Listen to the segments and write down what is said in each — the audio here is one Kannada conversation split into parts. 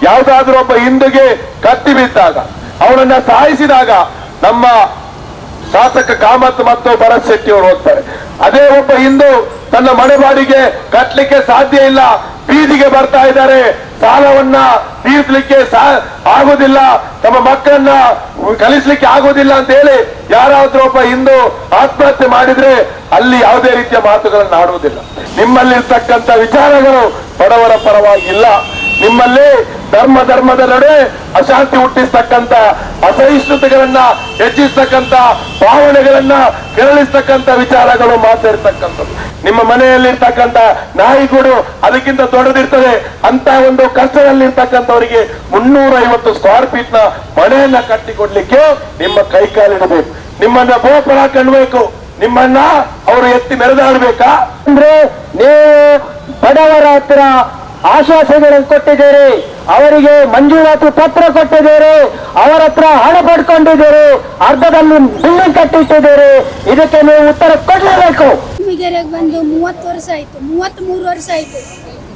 ಯಾವುದಾದ್ರೂ ಒಬ್ಬ ಹಿಂದೂಗೆ ಕತ್ತಿ ಬಿದ್ದಾಗ ಅವನನ್ನ ಸಾಯಿಸಿದಾಗ ನಮ್ಮ ಶಾಸಕ ಕಾಮತ್ ಮತ್ತು ಭರತ್ ಶೆಟ್ಟಿ ಅವರು ಹೋಗ್ತಾರೆ. ಅದೇ ಒಬ್ಬ ಹಿಂದೂ ತನ್ನ ಮನೆ ಬಾಡಿಗೆ ಕಟ್ಟಲಿಕ್ಕೆ ಸಾಧ್ಯ ಇಲ್ಲ, ಬೀದಿಗೆ ಬರ್ತಾ ಇದ್ದಾರೆ, ಸಾಲವನ್ನ ತೀರಿಸಲಿಕ್ಕೆ ಆಗೋದಿಲ್ಲ, ತಮ್ಮ ಮಕ್ಕಳನ್ನ ಕಲಿಸ್ಲಿಕ್ಕೆ ಆಗೋದಿಲ್ಲ ಅಂತ ಹೇಳಿ ಯಾರಾದ್ರೂ ಒಬ್ಬ ಹಿಂದೂ ಆತ್ಮಹತ್ಯೆ ಮಾಡಿದ್ರೆ ಅಲ್ಲಿ ಯಾವುದೇ ರೀತಿಯ ಮಾತುಗಳನ್ನು ಆಡುವುದಿಲ್ಲ. ನಿಮ್ಮಲ್ಲಿರ್ತಕ್ಕಂಥ ವಿಚಾರಗಳು ಬಡವರ ಪರವಾಗಿಲ್ಲ. ನಿಮ್ಮಲ್ಲಿ ಧರ್ಮದ ನಡುವೆ ಅಶಾಂತಿ ಹುಟ್ಟಿಸ್ತಕ್ಕಂಥ ಅಸಹಿಷ್ಣುತೆಗಳನ್ನ ಹೆಚ್ಚಿಸ್ತಕ್ಕಂಥ ಭಾವನೆಗಳನ್ನ ಕೆರಳಿಸ್ತಕ್ಕಂಥ ವಿಚಾರಗಳು ಮಾತಾಡ್ತಕ್ಕಂಥದ್ದು. ನಿಮ್ಮ ಮನೆಯಲ್ಲಿರ್ತಕ್ಕಂಥ ನಾಯಿಗೂಡು ಅದಕ್ಕಿಂತ ದೊಡ್ಡದಿರ್ತದೆ. ಅಂತ ಒಂದು ಕಷ್ಟದಲ್ಲಿರ್ತಕ್ಕಂಥವರಿಗೆ 350 ಸ್ಕ್ವೇರ್ ಫೀಟ್ ನ ಮನೆಯನ್ನ ಕಟ್ಟಿಕೊಡ್ಲಿಕ್ಕೆ ನಿಮ್ಮ ಕೈಕಾಲಿಡಬೇಕು, ನಿಮ್ಮನ್ನ ಬೋಪಳ ಕಣ್ಬೇಕು, ನಿಮ್ಮನ್ನ ಅವರು ಎತ್ತಿ ಮೆರೆದಾಡಬೇಕಾ? ಅಂದ್ರೆ ನೀವು ಬಡವರ ಹತ್ರ ಆಶ್ವಾಸನೆಗಳನ್ನು ಕೊಟ್ಟಿದ್ದೀರಿ, ಅವರಿಗೆ ಮಂಜೂರಾತಿ ಪತ್ರ ಕೊಟ್ಟಿದ್ದೀರಿ, ಅವರ ಹತ್ರ ಹಣ ಪಡ್ಕೊಂಡಿದ್ದೀರಿ, ಅರ್ಧದಲ್ಲಿ ಬಿಲ್ಡಿಂಗ್ ಕಟ್ಟಿಟ್ಟಿದ್ದೀರಿ. ಇದಕ್ಕೆ ನೀವು ಉತ್ತರ ಕೊಡಲೇಬೇಕು. ಮಿಗೆರೆಗೆ ಬಂದು 30 ವರ್ಷ ಆಯ್ತು, 33 ವರ್ಷ ಆಯ್ತು.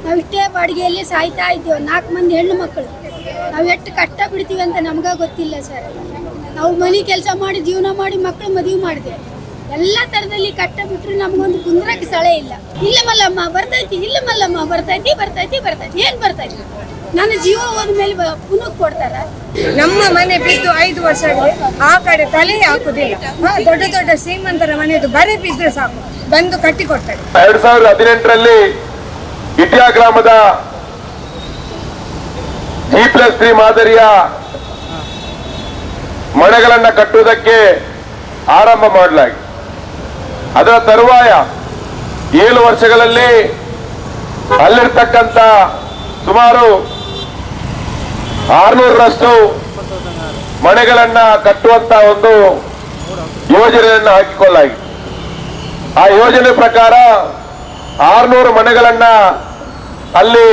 ನಾವು ಇಷ್ಟೇ ಬಾಡಿಗೆಯಲ್ಲಿ ಸಾಯ್ತಾ ಇದ್ದೇವೆ. 4 ಮಂದಿ ಹೆಣ್ಣು ಮಕ್ಕಳು. ನಾವು ಎಷ್ಟು ಕಷ್ಟ ಬಿಡ್ತೀವಿ ಅಂತ ನಮ್ಗೆ ಗೊತ್ತಿಲ್ಲ ಸರ್. ನಾವು ಮನೆ ಕೆಲಸ ಮಾಡಿ ಜೀವನ ಮಾಡಿ ಮಕ್ಕಳು ಮದುವೆ ಮಾಡಿದೆ. ಎಲ್ಲ ತರದಲ್ಲಿ ಕಟ್ಟ ಬಿಟ್ರು ನಮಗೊಂದು ಕುಂದ್ರಕ್ಕೆ ಸ್ಥಳ ಇಲ್ಲ. ಇಲ್ಲ ಮಲ್ಲಮ್ಮ ಬರ್ತೈತಿ, ಇಲ್ಲ ಮಲ್ಲಮ್ಮ ಬರ್ತೈತಿ ಏನ್ ಬರ್ತೈತಿ? ನನ್ನ ಜೀವ ಹೋದ್ಮೇಲೆ ಪುನಃ ಕೊಡ್ತಾರ. ನಮ್ಮ ಮನೆ ಬಿದ್ದು 5 ವರ್ಷ ಆಗಿದೆ. ಆ ಕಡೆ ತಲೆ ಹಾಕುದಿಲ್ಲ. ದೊಡ್ಡ ದೊಡ್ಡ ಶ್ರೀಮಂತರ ಮನೆಯದು ಬರೀ ಬಿದ್ರೆ ಸಾಕು, ಬಂದು ಕಟ್ಟಿ ಕೊಡ್ತಾರೆ. 2018ರಲ್ಲಿ ಇಟ್ಯಾ ಗ್ರಾಮದ G+3 ಮಾದರಿಯ ಮನೆಗಳನ್ನ ಕಟ್ಟುವುದಕ್ಕೆ ಆರಂಭ ಮಾಡಲಾಗಿದೆ. ಅದರ ತರುವಾಯ 7 ವರ್ಷಗಳಲ್ಲಿ ಅಲ್ಲಿರ್ತಕ್ಕಂಥ ಸುಮಾರು 600ರಷ್ಟು ಮನೆಗಳನ್ನ ಕಟ್ಟುವಂತ ಒಂದು ಯೋಜನೆಯನ್ನು ಹಾಕಿಕೊಳ್ಳಲಾಗಿದೆ. ಆ ಯೋಜನೆ ಪ್ರಕಾರ 600 ಮನೆಗಳನ್ನ ಅಲ್ಲಿ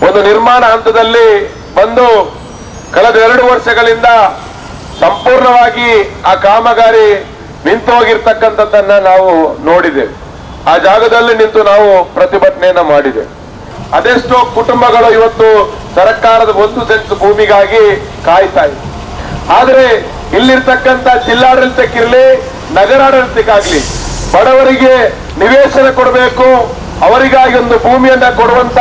ಒಂದು ನಿರ್ಮಾಣ ಹಂತದಲ್ಲಿ ಬಂದು ಕಳೆದ 2 ವರ್ಷಗಳಿಂದ ಸಂಪೂರ್ಣವಾಗಿ ಆ ಕಾಮಗಾರಿ ನಿಂತು ಹೋಗಿರ್ತಕ್ಕಂಥದ್ದನ್ನ ನಾವು ನೋಡಿದ್ದೇವೆ. ಆ ಜಾಗದಲ್ಲಿ ನಿಂತು ನಾವು ಪ್ರತಿಭಟನೆಯನ್ನ ಮಾಡಿದ್ದೇವೆ. ಅದೆಷ್ಟೋ ಕುಟುಂಬಗಳು ಇವತ್ತು ಸರ್ಕಾರದ 1 ಸೆಂಟ್ಸ್ ಭೂಮಿಗಾಗಿ ಕಾಯ್ತಾ ಇದೆ. ಆದ್ರೆ ಇಲ್ಲಿರ್ತಕ್ಕಂಥ ಜಿಲ್ಲಾಡಳಿತಕ್ಕಿರಲಿ ನಗರಾಡಳಿತಕ್ಕಾಗ್ಲಿ ಬಡವರಿಗೆ ನಿವೇಶನ ಕೊಡಬೇಕು, ಅವರಿಗಾಗಿ ಒಂದು ಭೂಮಿಯನ್ನ ಕೊಡುವಂತ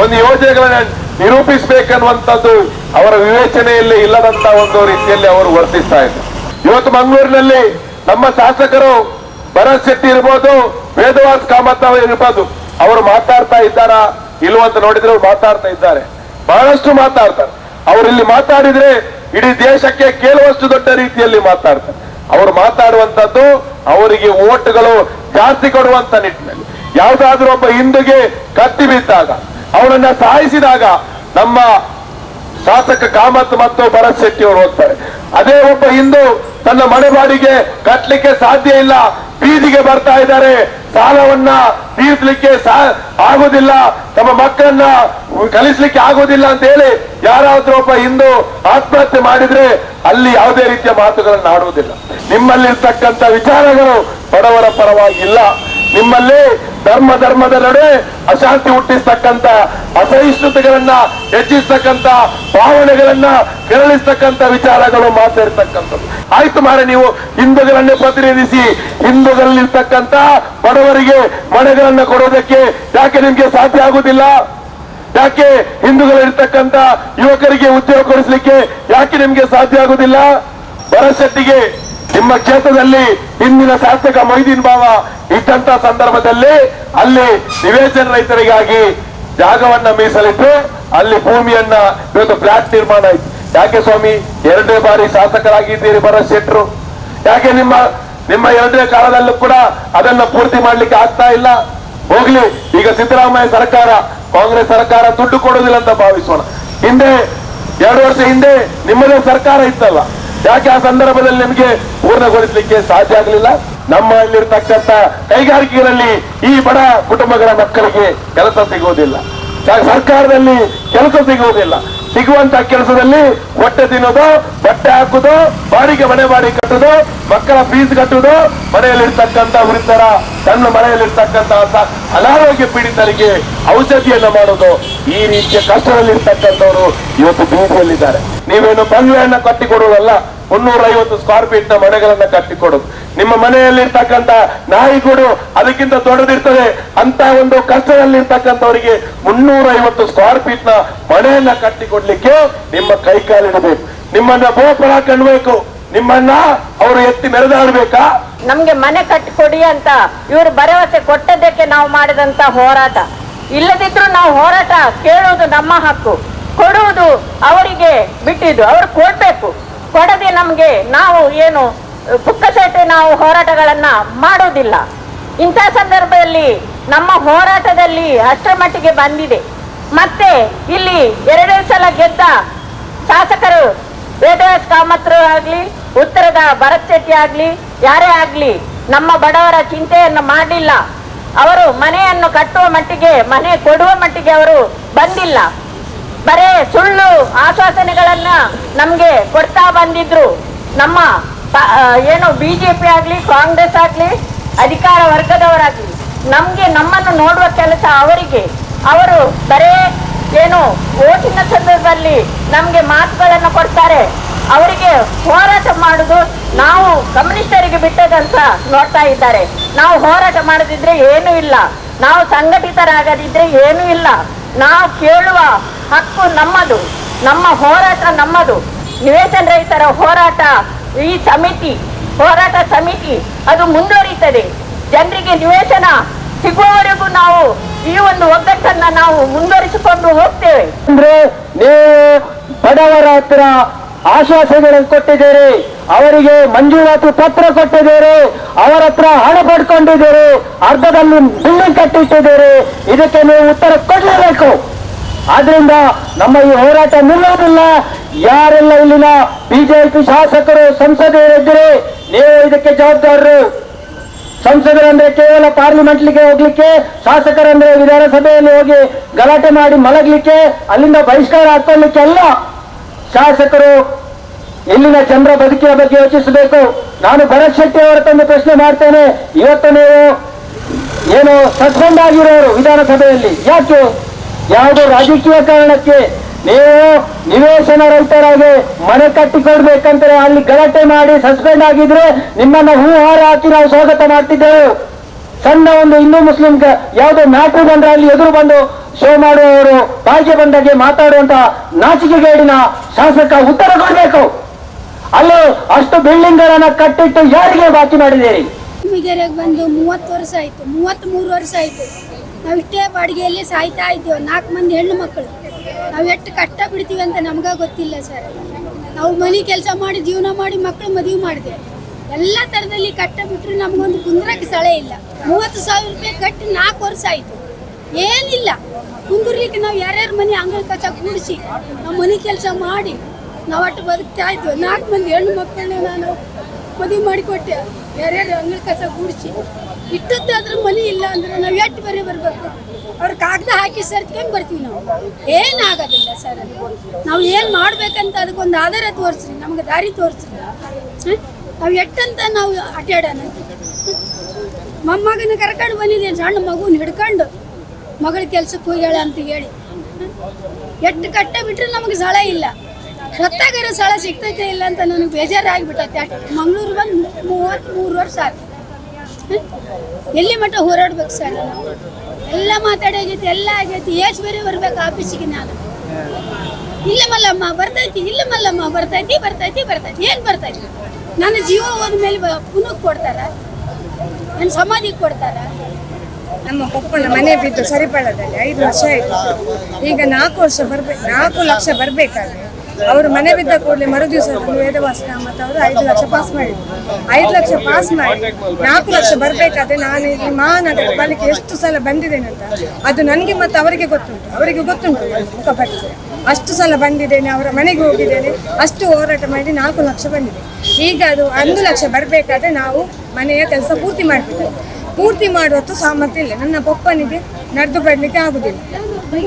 ಒಂದು ಯೋಜನೆಗಳನ್ನ ನಿರೂಪಿಸಬೇಕನ್ನುವಂಥದ್ದು ಅವರ ವಿವೇಚನೆಯಲ್ಲಿ ಇಲ್ಲದಂತ ಒಂದು ರೀತಿಯಲ್ಲಿ ಅವರು ವರ್ತಿಸ್ತಾ ಇದ್ದಾರೆ. ಇವತ್ತು ಮಂಗಳೂರಿನಲ್ಲಿ ನಮ್ಮ ಶಾಸಕರು ಭರತ್ ಶೆಟ್ಟಿ ಇರ್ಬೋದು, ವೇದವಾಸ್ ಕಾಮತ್ ಇರ್ಬೋದು, ಅವರು ಮಾತಾಡ್ತಾ ಇದ್ದಾರಾ ಇಲ್ವಂತ ನೋಡಿದ್ರೆ ಅವ್ರು ಮಾತಾಡ್ತಾ ಇದ್ದಾರೆ, ಬಹಳಷ್ಟು ಮಾತಾಡ್ತಾರೆ. ಅವರು ಇಲ್ಲಿ ಮಾತಾಡಿದ್ರೆ ಇಡೀ ದೇಶಕ್ಕೆ ಕೇಳುವಷ್ಟು ದೊಡ್ಡ ರೀತಿಯಲ್ಲಿ ಮಾತಾಡ್ತಾರೆ. ಅವರು ಮಾತಾಡುವಂತದ್ದು ಅವರಿಗೆ ಓಟ್ಗಳು ಜಾಸ್ತಿ ಕೊಡುವಂತ ನಿಟ್ಟಿನಲ್ಲಿ. ಯಾವುದಾದ್ರೂ ಒಬ್ಬ ಹಿಂದೂಗೆ ಕತ್ತಿ ಬಿದ್ದಾಗ ಅವನನ್ನ ಸಾಯಿಸಿದಾಗ ನಮ್ಮ ಶಾಸಕ ಕಾಮತ್ ಮತ್ತು ಭರತ್ ಶೆಟ್ಟಿ ಅವರು ಹೋಗ್ತಾರೆ. ಅದೇ ಒಬ್ಬ ಹಿಂದೂ ತನ್ನ ಮನೆ ಬಾಡಿಗೆ ಕಟ್ಟಲಿಕ್ಕೆ ಸಾಧ್ಯ ಇಲ್ಲ, ಬೀದಿಗೆ ಬರ್ತಾ ಇದ್ದಾರೆ, ಸಾಲವನ್ನ ತೀರಿಸಲಿಕ್ಕೆ ಆಗೋದಿಲ್ಲ, ತಮ್ಮ ಮಕ್ಕಳನ್ನ ಕಲಿಸ್ಲಿಕ್ಕೆ ಆಗೋದಿಲ್ಲ ಅಂತ ಹೇಳಿ ಯಾರಾದ್ರೂ ಒಬ್ಬ ಹಿಂದೂ ಆತ್ಮಹತ್ಯೆ ಮಾಡಿದ್ರೆ ಅಲ್ಲಿ ಯಾವುದೇ ರೀತಿಯ ಮಾತುಗಳನ್ನು ಆಡುವುದಿಲ್ಲ. ನಿಮ್ಮಲ್ಲಿರ್ತಕ್ಕಂಥ ವಿಚಾರಗಳು ಬಡವರ ಪರವಾಗಿಲ್ಲ. ನಿಮ್ಮಲ್ಲಿ ಧರ್ಮದ ನಡುವೆ ಅಶಾಂತಿ ಹುಟ್ಟಿಸ್ತಕ್ಕಂಥ ಅಸಹಿಷ್ಣುತೆಗಳನ್ನ ಹೆಚ್ಚಿಸ್ತಕ್ಕಂಥ ಭಾವನೆಗಳನ್ನ ಕೆರಳಿಸ್ತಕ್ಕಂಥ ವಿಚಾರಗಳು ಮಾತಾಡ್ತಕ್ಕಂಥದ್ದು. ಆಯ್ತು ಮಾರೆ, ನೀವು ಹಿಂದೂಗಳನ್ನೇ ಪ್ರತಿನಿಧಿಸಿ ಹಿಂದೂಗಳಲ್ಲಿರ್ತಕ್ಕಂಥ ಬಡವರಿಗೆ ಮನೆಗಳನ್ನ ಕೊಡೋದಕ್ಕೆ ಯಾಕೆ ನಿಮ್ಗೆ ಸಾಧ್ಯ ಆಗುದಿಲ್ಲ? ಯಾಕೆ ಹಿಂದೂಗಳಿರ್ತಕ್ಕಂಥ ಯುವಕರಿಗೆ ಉದ್ಯೋಗ ಕೊಡಿಸ್ಲಿಕ್ಕೆ ಯಾಕೆ ನಿಮ್ಗೆ ಸಾಧ್ಯ ಆಗುದಿಲ್ಲ? ಭರತ್ ಶೆಟ್ಟಿಗೆ ನಿಮ್ಮ ಕ್ಷೇತ್ರದಲ್ಲಿ ಹಿಂದಿನ ಶಾಸಕ ಮೊಯ್ದೀನ್ ಬಾವ ಇದ್ದಂತ ಸಂದರ್ಭದಲ್ಲಿ ಅಲ್ಲಿ ನಿವೇಶನ ರೈತರಿಗಾಗಿ ಜಾಗವನ್ನ ಮೀಸಲಿಟ್ಟು ಅಲ್ಲಿ ಭೂಮಿಯನ್ನ ಇವತ್ತು ಫ್ಲಾಟ್ ನಿರ್ಮಾಣ ಆಯ್ತು. ಯಾಕೆ ಸ್ವಾಮಿ 2ನೇ ಬಾರಿ ಶಾಸಕರಾಗಿದ್ದೀರಿ ಭರತ್ ಶೆಟ್ಟರು? ಯಾಕೆ ನಿಮ್ಮ 2ನೇ ಕಾಲದಲ್ಲೂ ಕೂಡ ಅದನ್ನ ಪೂರ್ತಿ ಮಾಡ್ಲಿಕ್ಕೆ ಆಗ್ತಾ ಇಲ್ಲ? ಹೋಗ್ಲಿ, ಈಗ ಸಿದ್ದರಾಮಯ್ಯ ಸರ್ಕಾರ, ಕಾಂಗ್ರೆಸ್ ಸರ್ಕಾರ ದುಡ್ಡು ಕೊಡುವುದಿಲ್ಲ ಅಂತ ಭಾವಿಸೋಣ. ಹಿಂದೆ 2 ವರ್ಷ ಹಿಂದೆ ನಿಮ್ಮದೇ ಸರ್ಕಾರ ಇತ್ತಲ್ಲ, ಯಾಕೆ ಆ ಸಂದರ್ಭದಲ್ಲಿ ನಿಮಗೆ ಪೂರ್ಣಗೊಳಿಸಲಿಕ್ಕೆ ಸಾಧ್ಯ ಆಗಲಿಲ್ಲ? ನಮ್ಮಲ್ಲಿರ್ತಕ್ಕಂಥ ಕೈಗಾರಿಕೆಗಳಲ್ಲಿ ಈ ಬಡ ಕುಟುಂಬಗಳ ಮಕ್ಕಳಿಗೆ ಕೆಲಸ ಸಿಗುವುದಿಲ್ಲ, ಸರ್ಕಾರದಲ್ಲಿ ಕೆಲಸ ಸಿಗುವುದಿಲ್ಲ. ಸಿಗುವಂತ ಕೆಲಸದಲ್ಲಿ ಹೊಟ್ಟೆ ತಿನ್ನೋದು, ಬಟ್ಟೆ ಹಾಕುದು, ಬಾಡಿಗೆ ಮನೆ ಮಾಡಿ ಕಟ್ಟುದು, ಮಕ್ಕಳ ಫೀಸ್ ಕಟ್ಟುದು, ಮನೆಯಲ್ಲಿರ್ತಕ್ಕಂಥ ವೃದ್ಧರ ತನ್ನ ಮನೆಯಲ್ಲಿರ್ತಕ್ಕಂಥ ಅನಾರೋಗ್ಯ ಪೀಡಿತರಿಗೆ ಔಷಧಿಯನ್ನ ಮಾಡೋದು, ಈ ರೀತಿಯ ಕಷ್ಟದಲ್ಲಿರ್ತಕ್ಕಂಥವ್ರು ಇವತ್ತು ಬೀದಿಯಲ್ಲಿದ್ದಾರೆ. ನೀವೇನು ಬಂಗ್ಲೆಯನ್ನ ಕಟ್ಟಿಕೊಡುವುದಲ್ಲ, 350 ಸ್ಕ್ವೇರ್ ಫೀಟ್ ನ ಮನೆಗಳನ್ನ ಕಟ್ಟಿಕೊಡೋದು. ನಿಮ್ಮ ಮನೆಯಲ್ಲಿರ್ತಕ್ಕಂಥ ನಾಯಿಗೂಡು ಅದಕ್ಕಿಂತ ದೊಡ್ಡದಿರ್ತದೆ. ಅಂತ ಒಂದು ಕಷ್ಟದಲ್ಲಿರ್ತಕ್ಕಂಥವರಿಗೆ 350 ಸ್ಕ್ವೇರ್ ಫೀಟ್ ನ ಮನೆಯನ್ನ ಕಟ್ಟಿಕೊಡ್ಲಿಕ್ಕೆ ನಿಮ್ಮ ಕೈಕಾಲಿಡಬೇಕು. ನಿಮ್ಮನ್ನ ಬೋಪರ ಕಣ್ಬೇಕು, ನಿಮ್ಮನ್ನ ಅವರು ಎತ್ತಿ ಮೆರೆದಾಡ್ಬೇಕಾ? ನಮ್ಗೆ ಮನೆ ಕಟ್ಟಿಕೊಡಿ ಅಂತ ಇವರು ಭರವಸೆ ಕೊಟ್ಟದಕ್ಕೆ ನಾವು ಮಾಡಿದಂತ ಹೋರಾಟ. ಇಲ್ಲದಿದ್ರು ನಾವು ಹೋರಾಟ ಕೇಳುವುದು ನಮ್ಮ ಹಕ್ಕು, ಕೊಡುವುದು ಅವರಿಗೆ ಬಿಟ್ಟಿದ್ದು. ಅವರು ಕೊಡ್ಬೇಕು, ಕೊಡದೆ ನಮ್ಗೆ ನಾವು ಏನು ಪುಕ್ಕಸಟ್ಟೆ ನಾವು ಹೋರಾಟಗಳನ್ನ ಮಾಡೋದಿಲ್ಲ. ಇಂಥ ಸಂದರ್ಭದಲ್ಲಿ ನಮ್ಮ ಹೋರಾಟದಲ್ಲಿ ಅಷ್ಟರ ಮಟ್ಟಿಗೆ ಬಂದಿದೆ. ಮತ್ತೆ ಇಲ್ಲಿ 2 ಸಲ ಗೆದ್ದ ಶಾಸಕರು ವೇದವ್ಯಾಸ್ ಕಾಮತ್ರು ಆಗ್ಲಿ, ಉತ್ತರದ ಭರತ್ ಶೆಟ್ಟಿ ಆಗ್ಲಿ, ಯಾರೇ ಆಗ್ಲಿ ನಮ್ಮ ಬಡವರ ಚಿಂತೆಯನ್ನು ಮಾಡಲಿಲ್ಲ. ಅವರು ಮನೆಯನ್ನು ಕಟ್ಟುವ ಮಟ್ಟಿಗೆ, ಮನೆ ಕೊಡುವ ಮಟ್ಟಿಗೆ ಅವರು ಬಂದಿಲ್ಲ. ಬರೇ ಸುಳ್ಳು ಆಶ್ವಾಸನೆಗಳನ್ನ ನಮ್ಗೆ ಕೊಡ್ತಾ ಬಂದಿದ್ರು. ನಮ್ಮ ಏನು ಬಿಜೆಪಿ ಆಗ್ಲಿ, ಕಾಂಗ್ರೆಸ್ ಆಗ್ಲಿ, ಅಧಿಕಾರ ವರ್ಗದವರಾಗ್ಲಿ ನಮ್ಗೆ ನಮ್ಮನ್ನು ನೋಡುವ ಕೆಲಸ ಅವರಿಗೆ. ಅವರು ಬರೇ ಏನು ಓಟಿನ ಸಂದರ್ಭದಲ್ಲಿ ನಮ್ಗೆ ಮಾತುಗಳನ್ನು ಕೊಡ್ತಾರೆ. ಅವರಿಗೆ ಹೋರಾಟ ಮಾಡುದು ನಾವು ಕಮ್ಯುನಿಸ್ಟರಿಗೆ ಬಿಟ್ಟದಂತ ನೋಡ್ತಾ ಇದ್ದಾರೆ. ನಾವು ಹೋರಾಟ ಮಾಡದಿದ್ರೆ ಏನೂ ಇಲ್ಲ, ನಾವು ಸಂಘಟಿತರಾಗದಿದ್ರೆ ಏನೂ ಇಲ್ಲ. ನಾವು ಕೇಳುವ ಹಕ್ಕು ನಮ್ಮದು, ನಮ್ಮ ಹೋರಾಟ ನಮ್ಮದು. ನಿವೇಶನ ರಹಿತರ ಹೋರಾಟ, ಈ ಸಮಿತಿ ಹೋರಾಟ ಸಮಿತಿ ಅದು ಮುಂದುವರಿಯುತ್ತದೆ. ಜನರಿಗೆ ನಿವೇಶನ ಸಿಗುವವರೆಗೂ ನಾವು ಈ ಒಂದು ಒಗ್ಗಟ್ಟನ್ನ ನಾವು ಮುಂದುವರಿಸಿಕೊಂಡು ಹೋಗ್ತೇವೆ. ಅಂದ್ರೆ ನೀವು ಬಡವರ ಹತ್ರ ಆಶ್ವಾಸನೆಗಳನ್ನು ಕೊಟ್ಟಿದ್ದೀರಿ, ಅವರಿಗೆ ಮಂಜೂರಾತಿ ಪತ್ರ ಕೊಟ್ಟಿದ್ದೀರಿ, ಅವರ ಹತ್ರ ಹಣ ಪಡ್ಕೊಂಡಿದ್ದೀರಿ, ಅರ್ಧದಲ್ಲಿ ಬಿಲ್ಡಿಂಗ್ ಕಟ್ಟಿಟ್ಟಿದ್ದೀರಿ. ಇದಕ್ಕೆ ನೀವು ಉತ್ತರ ಕೊಡಲೇಬೇಕು. ಆದ್ರಿಂದ ನಮ್ಮ ಈ ಹೋರಾಟ ನಿಲ್ಲುವುದಿಲ್ಲ. ಯಾರೆಲ್ಲ ಇಲ್ಲಿನ ಬಿಜೆಪಿ ಶಾಸಕರು ಸಂಸದರಿದ್ದರೆ ನೀವು ಇದಕ್ಕೆ ಜವಾಬ್ದಾರರು. ಸಂಸದರಂದ್ರೆ ಕೇವಲ ಪಾರ್ಲಿಮೆಂಟ್ಲಿಗೆ ಹೋಗ್ಲಿಕ್ಕೆ, ಶಾಸಕರಂದ್ರೆ ವಿಧಾನಸಭೆಯಲ್ಲಿ ಹೋಗಿ ಗಲಾಟೆ ಮಾಡಿ ಮಲಗಲಿಕ್ಕೆ, ಅಲ್ಲಿಂದ ಬಹಿಷ್ಕಾರ ಹಾಕೊಳ್ಳಿಕ್ಕೆ ಅಲ್ಲ. ಶಾಸಕರು ಇಲ್ಲಿನ ಜನರ ಬದುಕಿನ ಬಗ್ಗೆ ಯೋಚಿಸಬೇಕು. ನಾನು ಭರತ್ ಶೆಟ್ಟಿ ಅವರ ತಂದು ಪ್ರಶ್ನೆ ಮಾಡ್ತೇನೆ. ಇವತ್ತು ನೀವು ಏನು ಸಸ್ಪೆಂಡ್ ಆಗಿರೋರು ವಿಧಾನಸಭೆಯಲ್ಲಿ, ಯಾಕೆ? ಯಾವುದೋ ರಾಜಕೀಯ ಕಾರಣಕ್ಕೆ ನೀವು ನಿವೇಶನ ರಹಿತರಾಗಿ ಮನೆ ಕಟ್ಟಿಕೊಡ್ಬೇಕಂತಾರೆ ಅಲ್ಲಿ ಗಲಾಟೆ ಮಾಡಿ ಸಸ್ಪೆಂಡ್ ಆಗಿದ್ರೆ ನಿಮ್ಮನ್ನ ಹೂಹಾರ ಹಾಕಿ ನಾವು ಸ್ವಾಗತ ಮಾಡ್ತಿದ್ದೆವು. ಸಣ್ಣ ಒಂದು ಹಿಂದೂ ಮುಸ್ಲಿಂ ಯಾವುದೋ ಮ್ಯಾಟ್ರು ಬಂದ್ರೆ ಅಲ್ಲಿ ಎದುರು ಬಂದು ಶೋ ಮಾಡುವವರು, ಬಾಯಿಗೆ ಬಂದಾಗೆ ಮಾತಾಡುವಂತ ನಾಚಿಕೆಗೇಡಿನ ಶಾಸಕ ಉತ್ತರ ಕೊಡಬೇಕು. ಅಲ್ಲಿ ಅಷ್ಟು ಬಿಲ್ಡಿಂಗ್ ಗಳನ್ನ ಕಟ್ಟಿಟ್ಟು ಯಾರಿಗೆ ಬಾಕಿ ಮಾಡಿದ್ದೀರಿ? ಮಿಗೆರೆಗೆ ಬಂದು 30 ವರ್ಷ ಆಯ್ತು, 33 ವರ್ಷ ಆಯ್ತು. ನಾವು ಇಷ್ಟೇ ಬಾಡಿಗೆಯಲ್ಲಿ ಸಾಯ್ತಾ ಇದ್ದೇವೆ. 4 ಮಂದಿ ಹೆಣ್ಣು ಮಕ್ಕಳು. ನಾವು ಎಷ್ಟು ಕಷ್ಟ ಬಿಡ್ತೀವಿ ಅಂತ ನಮ್ಗೆ ಗೊತ್ತಿಲ್ಲ ಸರ್. ನಾವು ಮನೆ ಕೆಲಸ ಮಾಡಿ ಜೀವನ ಮಾಡಿ ಮಕ್ಕಳು ಮದುವೆ ಮಾಡಿದೆ. ಎಲ್ಲ ಥರದಲ್ಲಿ ಕಷ್ಟ ಬಿಟ್ಟರೆ ನಮಗೊಂದು ಕುಂದ್ರಕ್ಕೆ ಸ್ಥಳ ಇಲ್ಲ. 30,000 ರೂಪಾಯಿ ಕಟ್ಟಿ 4 ವರ್ಷ ಆಯಿತು. ಏನಿಲ್ಲ ಕುಂದಿರ್ಲಿಕ್ಕೆ. ನಾವು ಯಾರ್ಯಾರ ಮನೆ ಅಂಗಳ ಕಸ ಕೂಡಿಸಿ ನಾವು ಮನೆ ಕೆಲಸ ಮಾಡಿ ನಾವು ಅಟ್ಟು ಬದುಕ್ತಾ ಇದ್ವಿ. 4 ಮಂದಿ ಹೆಣ್ಣು ಮಕ್ಕಳನ್ನ ನಾನು ಮದುವೆ ಮಾಡಿಕೊಟ್ಟೆ. ಯಾರ್ಯಾರು ಅಂಗಳ ಕಸ ಕೂಡಿಸಿ ಇಟ್ಟದ್ದಾದ್ರೂ ಮನೆ ಇಲ್ಲ ಅಂದ್ರೆ ನಾವು ಎಷ್ಟು ಬರೀ ಬರಬೇಕು? ಅವ್ರ ಕಾಗದ ಹಾಕಿ ಸರ್ತ್ಕೊಂಡು ಬರ್ತೀವಿ. ನಾವು ಏನಾಗೋದಿಲ್ಲ ಸರ್. ನಾವು ಏನು ಮಾಡ್ಬೇಕಂತ ಅದಕ್ಕೊಂದು ಆಧಾರ ತೋರಿಸ್ರಿ, ನಮ್ಗೆ ದಾರಿ ತೋರಿಸ್ರಿ. ನಾವು ಎಟ್ಟಂತ ನಾವು ಅಡ್ಡಾಡೋಣ. ಮೊಮ್ಮಗನ ಕರ್ಕೊಂಡು ಬಂದಿದ್ದೇನೆ, ಸಣ್ಣ ಮಗುನ ಹಿಡ್ಕೊಂಡು ಮಗಳ ಕೆಲ್ಸಕ್ಕೆ ಹೋಗ್ಯಾಳ ಅಂತ ಹೇಳಿ. ಎಷ್ಟು ಕಟ್ಟ ಬಿಟ್ಟರೆ ನಮಗೆ ಸ್ಥಳ ಇಲ್ಲ. ಸತ್ತಾಗಾರ ಸ್ಥಳ ಸಿಗ್ತೈತೆ ಇಲ್ಲ ಅಂತ ನನಗೆ ಬೇಜಾರಾಗಿಬಿಟ್ಟೈತೆ. ಅಷ್ಟು ಮಂಗಳೂರು ಬಂದು 33 ವರ್ಷ ಆಯ್ತು. ಎಲ್ಲಿ ಮಟ್ಟ ಹೋರಾಡ್ಬೇಕು ಸರ್? ನಾವು ಎಲ್ಲ ಮಾತಾಡೋಗೈತಿ, ಎಲ್ಲ ಆಗೈತಿ. ಏಸ್ ಬೇರೆ ಬರ್ಬೇಕು ಆಫೀಸಿಗೆ. ನಾನು ಇಲ್ಲ ಮಲ್ಲಮ್ಮ ಬರ್ತೈತಿ, ಇಲ್ಲ ಮಲ್ಲಮ್ಮ ಬರ್ತೈತಿ ಬರ್ತೈತಿ ಬರ್ತೈತಿ. ಏನು ಬರ್ತೈತಿ? ನನ್ನ ಜೀವ ಹೋದ್ಮೇಲೆ ಪುನಃ ಕೊಡ್ತಾರ? ನನ್ನ ಸಮಾಧಿಗೆ ಕೊಡ್ತಾರ? ನಮ್ಮ ಪಪ್ಪನ ಮನೆ ಬಿದ್ದು ಸರಿಪಳ್ಳದಲ್ಲಿ 5 ವರ್ಷ ಆಯಿತು. ಈಗ 4 ಲಕ್ಷ ಬರಬೇಕಾದ್ರೆ ಅವರು ಮನೆ ಬಿದ್ದ ಕೂಡಲೇ ಮರು ದಿವಸ ವೇದವ್ಯಾಸ್ ಕಾಮತ್ ಅವರು 5 ಲಕ್ಷ ಪಾಸ್ ಮಾಡಿದ್ರು. 5 ಲಕ್ಷ ಪಾಸ್ ಮಾಡಿ 4 ಲಕ್ಷ ಬರಬೇಕಾದ್ರೆ ನಾನು ಈ ಮಹಾನಗರ ಪಾಲಿಕೆ ಎಷ್ಟು ಸಲ ಬಂದಿದ್ದೇನೆ ಅಂತ ಅದು ನನಗೆ ಮತ್ತು ಅವರಿಗೆ ಗೊತ್ತುಂಟು ಮುಖಪರಿಚಯ. ಅಷ್ಟು ಸಲ ಬಂದಿದ್ದೇನೆ, ಅವರ ಮನೆಗೆ ಹೋಗಿದ್ದೇನೆ, ಅಷ್ಟು ಹೋರಾಟ ಮಾಡಿ 4 ಲಕ್ಷ ಬಂದಿದೆ. ಈಗ ಅದು 1 ಲಕ್ಷ ಬರಬೇಕಾದ್ರೆ ನಾವು ಮನೆಯ ಕೆಲಸ ಪೂರ್ತಿ ಮಾಡುವಷ್ಟು ಸಾಮರ್ಥ್ಯ ಇಲ್ಲ. ನನ್ನ ಪಪ್ಪನಿಗೆ ನಡೆದು ಬರಲಿಕ್ಕೆ ಆಗುದಿಲ್ಲ.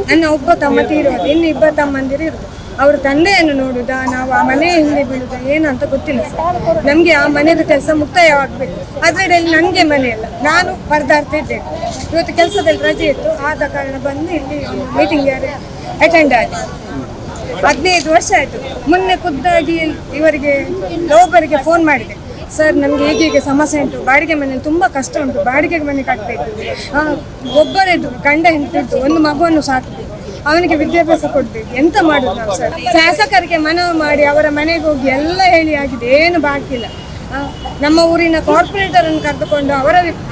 ನನ್ನ ಒಬ್ಬ ತಮ್ಮ ತೀರೋದು, ಇನ್ನು 2 ತಮ್ಮಂದಿರು ಇರೋದು. ಅವ್ರ ತಂದೆಯನ್ನು ನೋಡುದಾ, ನಾವು ಆ ಮನೆ ಹಿಂದೆ ಬೀಳುದಾ ಏನು ಅಂತ ಗೊತ್ತಿಲ್ಲ ಸರ್. ನಮಗೆ ಆ ಮನೆಯದು ಕೆಲಸ ಮುಕ್ತಾಯವಾಗಬೇಕು. ಅದರಲ್ಲಿ ನನಗೆ ಮನೆ ಇಲ್ಲ, ನಾನು ಪರದಾಡ್ತಾ ಇದ್ದೇನೆ. ಇವತ್ತು ಕೆಲಸದಲ್ಲಿ ರಜೆ ಇತ್ತು, ಆದ ಕಾರಣ ಬಂದು ಇಲ್ಲಿ ಒಂದು ಮೀಟಿಂಗ್ ಅಟೆಂಡ್ ಆಗಿ 15 ವರ್ಷ ಆಯಿತು. ಮೊನ್ನೆ ಖುದ್ದಾಗಿ ಇವರಿಗೆ ಲೋಬರಿಗೆ ಫೋನ್ ಮಾಡಿದೆ, ಸರ್ ನಮಗೆ ಹೀಗೆ ಸಮಸ್ಯೆ ಉಂಟು, ಬಾಡಿಗೆ ಮನೆ ತುಂಬ ಕಷ್ಟ ಉಂಟು, ಬಾಡಿಗೆ ಮನೆ ಕಟ್ಟಬೇಕು, ಒಬ್ಬರದ್ದು ಗಂಡ ಹೆಂಡತಿದ್ದು ಒಂದು ಮಗುವನ್ನು ಸಾಕಬೇಕು, ಅವನಿಗೆ ವಿದ್ಯಾಭ್ಯಾಸ ಕೊಡಬೇಕು, ಎಂತ ಮಾಡೋದು ನಾವು ಸರ್? ಶಾಸಕರಿಗೆ ಮನವಿ ಮಾಡಿ ಅವರ ಮನೆಗೆ ಹೋಗಿ ಎಲ್ಲ ಹೇಳಿ ಆಗಿದೆ, ಏನು ಬಾಕಿ ಇಲ್ಲ. ನಮ್ಮ ಊರಿನ ಕಾರ್ಪೊರೇಟರನ್ನು ಕರೆದುಕೊಂಡು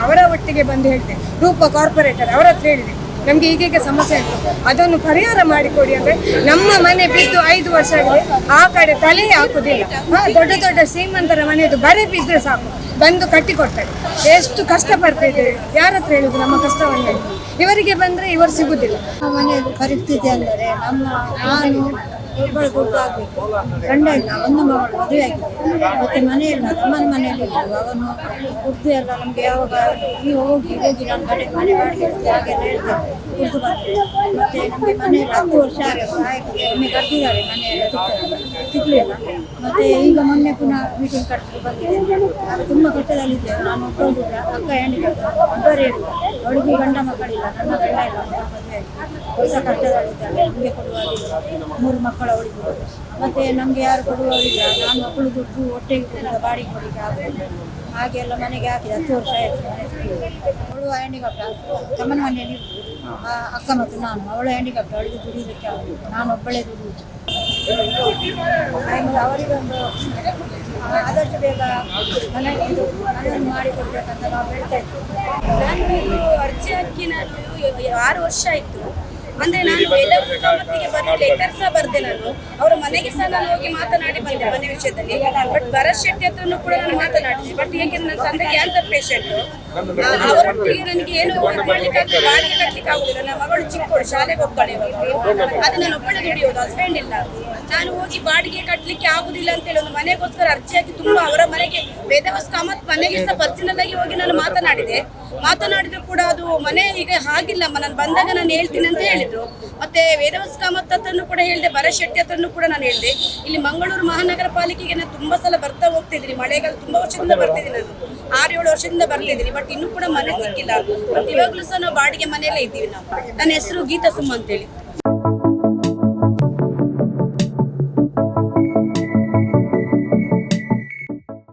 ಅವರ ಒಟ್ಟಿಗೆ ಬಂದು ಹೇಳ್ತೇನೆ, ರೂಪ ಕಾರ್ಪೊರೇಟರ್ ಅವರ ಹತ್ರ ಹೇಳಿದೆ, ನಮಗೆ ಈಗೀಗ ಸಮಸ್ಯೆ ಉಂಟು, ಅದನ್ನು ಪರಿಹಾರ ಮಾಡಿಕೊಡಿ ಅಂದರೆ ನಮ್ಮ ಮನೆ ಬಿದ್ದು 5 ವರ್ಷ ಆಗಿದೆ, ಆ ಕಡೆ ತಲೆ ಹಾಕುದಿಲ್ಲ. ದೊಡ್ಡ ದೊಡ್ಡ ಶ್ರೀಮಂತರ ಮನೆಯದು ಬರೆ ಬಿದ್ದರೆ ಸಾಕು ಬಂದು ಕಟ್ಟಿಕೊಡ್ತಾರೆ. ಎಷ್ಟು ಕಷ್ಟಪಡ್ತಾ ಇದ್ದೇವೆ, ಯಾರ ಹತ್ರ ಹೇಳುದು ನಮ್ಮ ಕಷ್ಟವನ್ನು? ಇವರಿಗೆ ಬಂದರೆ ಇವರು ಸಿಗುದಿಲ್ಲ. ಮನೆಯದು ಪರಿಸ್ಥಿತಿ ಅಂದರೆ ನಾನು ಒಬ್ಬಳು ದುಡ್ಡು ಆಗಬೇಕು, ಗಂಡ ಇಲ್ಲ, ಒಂದು ಮಗಳು ಮದುವೆ ಆಗಿದೆ, ಮತ್ತೆ ಮನೆಯಲ್ಲ ಅಮ್ಮನ ಮನೆಯಲ್ಲಿ ಇದ್ದು ಅವನು ದುಡ್ಡು ಎಲ್ಲ ನಮಗೆ ಯಾವಾಗ ನೀವು ಹೋಗಿ ನಾನು ಕಡೆ ಮನೆ ಬಾಡಿಗೆ ಹಾಗೆಲ್ಲ ಹೇಳ್ತೇವೆ, ದುಡ್ಡು ಬಂದರೆ. ಮತ್ತೆ ನಮಗೆ ಮನೆಯಲ್ಲಿ 10 ವರ್ಷ ಆಗಿದೆ, ಒಮ್ಮೆ ಕಟ್ಟಿದ್ದಾರೆ, ಮನೆಯೆಲ್ಲ ಸಿಗಲಿಲ್ಲ. ಮತ್ತೆ ಈಗ ಮೊನ್ನೆ ಪುನಃ ಮೀಟಿಂಗ್ ಕಟ್ಟಿಗೆ ಬಂದಿದೆ. ನಾವು ತುಂಬ ಕಷ್ಟದಲ್ಲಿದ್ದೇವೆ. ನಾನು ಒಬ್ಬಳು ಅಕ್ಕ ಹೆಣ್ಣಿಗೆ ಒಬ್ಬರೇ ಇಲ್ಲ, ಅವಳಿಗೆ ಗಂಡ ಮಕ್ಕಳಿಲ್ಲ, ನನ್ನ ಗಂಡ ಇಲ್ಲ, ಮದುವೆ ಹೊಸ ಕಷ್ಟದಲ್ಲಿದ್ದಾಳೆ, ನಮಗೆ ಕೊಡುವಾಗಿಲ್ಲ, 3 ಮಕ್ಕಳು ಅವಳಿಗೆ. ಮತ್ತೆ ನಮಗೆ ಯಾರು ಕೊಡುವವರಿಲ್ಲ, ನಾನು ಮಕ್ಕಳು ದುಡ್ಡು ಒಟ್ಟಿಗೆ ಕೊಡುವ ಬಾಡಿಗೆ ಕೊಡಲಿಕ್ಕೆ ಆಗೋದು, ಹಾಗೆಲ್ಲ ಮನೆಗೆ ಹಾಕಿದೆ. 10 ವರ್ಷ ಆಯಿತು ಮನೆ ಸಿಗಲಿಲ್ಲ. ಅವಳು ಹ್ಯಾಂಡಿಕ್ಯಾಪ್ಟ್, ತಮ್ಮನ ಮನೆಯಲ್ಲಿ ಅಕ್ಕ ಮತ್ತು ನಾನು, ಅವಳು ಹ್ಯಾಂಡಿಕ್ಯಾಪ್ಟ್, ಅವಳಿಗೆ ದುಡಿಯೋದಕ್ಕೆ ಆಗೋದು, ನಾನು ಒಬ್ಬಳೇ ದುಡಿಯುವುದು. ಅವರಿಗೊಂದು ಆದಷ್ಟು ಬೇಗ ಮನೆಯನ್ನು ಮಾಡಿಕೊಡ್ಬೇಕಂತ ನಾವು ಹೇಳ್ತಾ ಇದ್ದೀವಿ. ನಾನು ಅರ್ಜಿ ಹಾಕಿ ನಾನು 6 ವರ್ಷ ಆಯಿತು. ಅಂದರೆ ನಾನು ವೇದವಸ್ಕಾಮತ್ತಿಗೆ ಬಂದು ಲೆಟರ್ ಸಹ ಬರೆದೆ. ನಾನು ಅವರ ಮನೆಗೆ ಸಹ ನಾನು ಹೋಗಿ ಮಾತನಾಡಿ ಬಂದೆ ಮನೆ ವಿಷಯದಲ್ಲಿ. ಬಟ್ ಭರತ್ ಶೆಟ್ಟಿ ಹತ್ರನೂ ಕೂಡ ನಾನು ಮಾತನಾಡಿದೆ. ಬಟ್ ಹೇಗೆ ನನ್ನ ತಂದೆ ಕ್ಯಾನ್ಸರ್ ಪೇಷಂಟು, ಅವರೊಟ್ಟಿಗೆ ನನಗೆ ಏನು ಮಾಡಲಿಕ್ಕಾಗಲಿ, ಬಾಡಿಗೆ ಕಟ್ಟಲಿಕ್ಕೆ ಆಗುದಿಲ್ಲ. ನನ್ನ ಮಗಳು ಚಿಕ್ಕವಳು, ಶಾಲೆಗೆ ಹೋಗ್ತಾಳೆ, ಅದು ನಾನು ಒಬ್ಬಳೆ ದುಡಿಯೋದು, ಹಸ್ಬೆಂಡ್ ಇಲ್ಲ. ನಾನು ಹೋಗಿ ಬಾಡಿಗೆ ಕಟ್ಟಲಿಕ್ಕೆ ಆಗುದಿಲ್ಲ ಅಂತೇಳಿ ಒಂದು ಮನೆಗೋಸ್ಕರ ಅರ್ಜಿ ಹಾಕಿ ತುಂಬ ಅವರ ಮನೆಗೆ ವೇದವಸ್ಕಾಮತ್ ಮನೆಗೆ ಸಹ ಪರ್ಸನಲ್ ಆಗಿ ಹೋಗಿ ನಾನು ಮಾತನಾಡಿದ್ರು ಕೂಡ ಅದು ಮನೆ ಈಗ ಹಾಗಿಲ್ಲಮ್ಮ, ನಾನು ಬಂದಾಗ ನಾನು ಹೇಳ್ತೀನಿ ಅಂತ ಹೇಳಿದ್ರು. ಮತ್ತೆ ವೇದವಸ್ಕಾಮತ್ ಹತ್ರನೂ ಕೂಡ ಹೇಳಿದೆ, ಭರತ್ ಶೆಟ್ಟಿ ಹತ್ರನೂ ಕೂಡ ನಾನು ಹೇಳಿದೆ. ಇಲ್ಲಿ ಮಂಗಳೂರು ಮಹಾನಗರ ಪಾಲಿಕೆಗೆ ನಾನು ತುಂಬಾ ಸಲ ಬರ್ತಾ ಹೋಗ್ತಿದ್ದೀನಿ, ಮಳೆಗಾಲ ತುಂಬಾ ವರ್ಷದಿಂದ ಬರ್ತಿದ್ದೀನಿ, ನಾನು 6-7 ವರ್ಷದಿಂದ ಬರ್ತಿದ್ದೀನಿ. ಬಟ್ ಇನ್ನೂ ಕೂಡ ಮನೆ ಸಿಕ್ಕಿಲ್ಲ. ಮತ್ತೆ ಇವಾಗಲೂ ಸಹ ನಾವು ಬಾಡಿಗೆ ಮನೆಯಲ್ಲೇ ಇದ್ದೀವಿ. ನಾವು ನನ್ನ ಹೆಸರು ಗೀತಾ ಸುಮ್ಮ ಅಂತೇಳಿ.